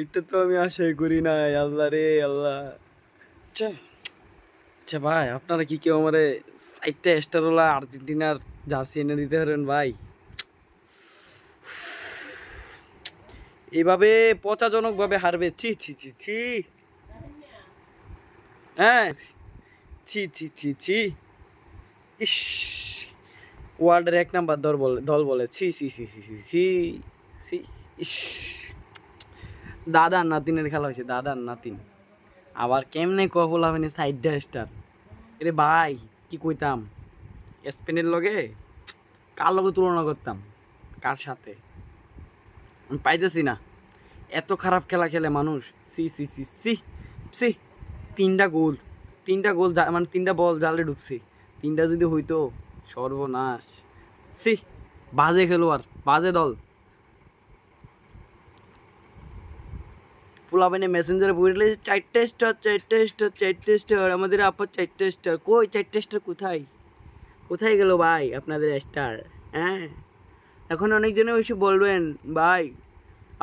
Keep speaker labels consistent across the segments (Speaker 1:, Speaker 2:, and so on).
Speaker 1: এটা তো আমি আশাই করি নাই। আল্লাহ রে আল্লাহ। আচ্ছা আচ্ছা ভাই, আপনারা কি কেউ আমারে চারটা স্টারওয়ালা আর্জেন্টিনার জার্সি এনে দিতে পারেন ভাই? এভাবে পচাজনক ভাবে হারবে, ছি ছি ছি ছি। হ্যাঁ, ছি ছি ছি ছি। ইস, ওয়ার্ল্ডের এক নাম্বার দল বলে ছি ছি ছি ছি ছি ছি ছি। ইস, দাদা আর নাতিনের খেলা হয়েছে, দাদা আর নাতিন। আবার কেমনে কবল হবে না সাইডটা স্টার। এরে ভাই, কি কইতাম, স্পেনের লগে কার লগে তুলনা করতাম, কার সাথে আমি পাইতেছি না। এত খারাপ খেলা খেলে মানুষ, সি সি সি সি সি। তিনটা গোল, তিনটা গোল মানে তিনটা বল জালে ঢুকছে, তিনটা যদি হইতো সর্বনাশ। সি, বাজে খেলোয়াড়, বাজে দল। ফুলাবাইনে মেসেঞ্জারে বললে চারটে স্টার, চারটে স্টার, চারটে স্টার, আমাদের আপার চারটে স্টার। কই চারটে স্টার কোথায়, কোথায় গেল ভাই আপনাদের স্টার? হ্যাঁ, এখন অনেকজনে এসে বলবেন ভাই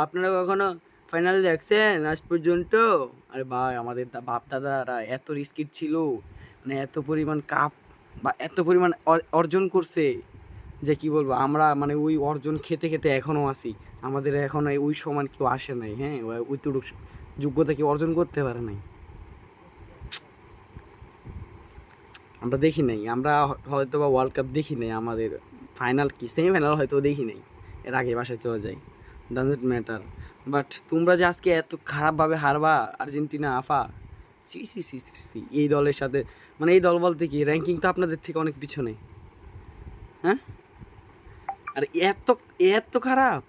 Speaker 1: আপনারা কখনো ফাইনাল দেখছেন আজ পর্যন্ত? আরে ভাই, আমাদের বাপ দাদারা এত রিস্কিট ছিল, মানে এত পরিমাণ কাপ বা এত পরিমাণ অর্জন করছে যে কি বলবো, আমরা মানে ওই অর্জন খেতে খেতে এখনও আসি। আমাদের এখন ওই সমান কেউ আসে নাই। হ্যাঁ, ওইটুকু যোগ্যতা কেউ অর্জন করতে পারে নাই। আমরা দেখি নাই, আমরা হয়তো বা ওয়ার্ল্ড কাপ দেখি নাই, আমাদের ফাইনাল কি সেমিফাইনাল হয়তো দেখি নাই, এর আগে বাসায় চলে যাই, ডাজন্ট ম্যাটার। বাট তোমরা যে আজকে এত খারাপভাবে হারবা আর্জেন্টিনা আফা, সি সি সি সি সি। এই দলের সাথে মানে এই দল বলতে কি র্যাঙ্কিং তো আপনাদের থেকে অনেক পিছনে। হ্যাঁ, আর এত এত খারাপ,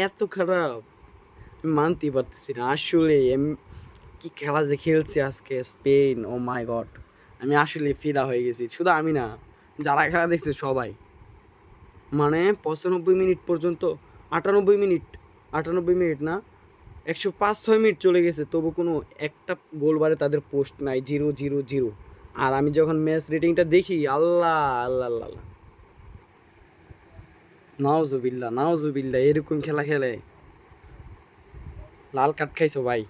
Speaker 1: এত খারাপ, আমি মানতেই পারতেছি না আসলে। কি খেলা যে খেলছে আজকে স্পেন, ও মাই গড। আমি আসলে ফিদা হয়ে গেছি, শুধু আমি না, যারা খেলা দেখছে সবাই। মানে 95 মিনিট পর্যন্ত, 98 মিনিট, 98 মিনিট না, 105-6 মিনিট চলে গেছে, তবু কোনো একটা গোল বারে তাদের পোস্ট নাই, 0-0-0। আর আমি যখন ম্যাচ রেটিংটা দেখি, আল্লাহ আল্লাহ আল্লাহ আল্লাহ, নাওজুবিল্লাহ নাওজুবিল্লাহ, এরকম খেলা খেলে লাল কার্ড খাইছো ভাই।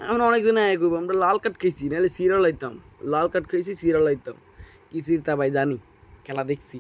Speaker 1: এখন অনেকজন এগোবো আমরা লাল কার্ড খাইছি, নাহলে সিরিয়াল লাইতাম, লাল কার্ড খাইছি সিরিয়াল লাইতাম। কি সিরতা ভাই জানি, খেলা দেখছি।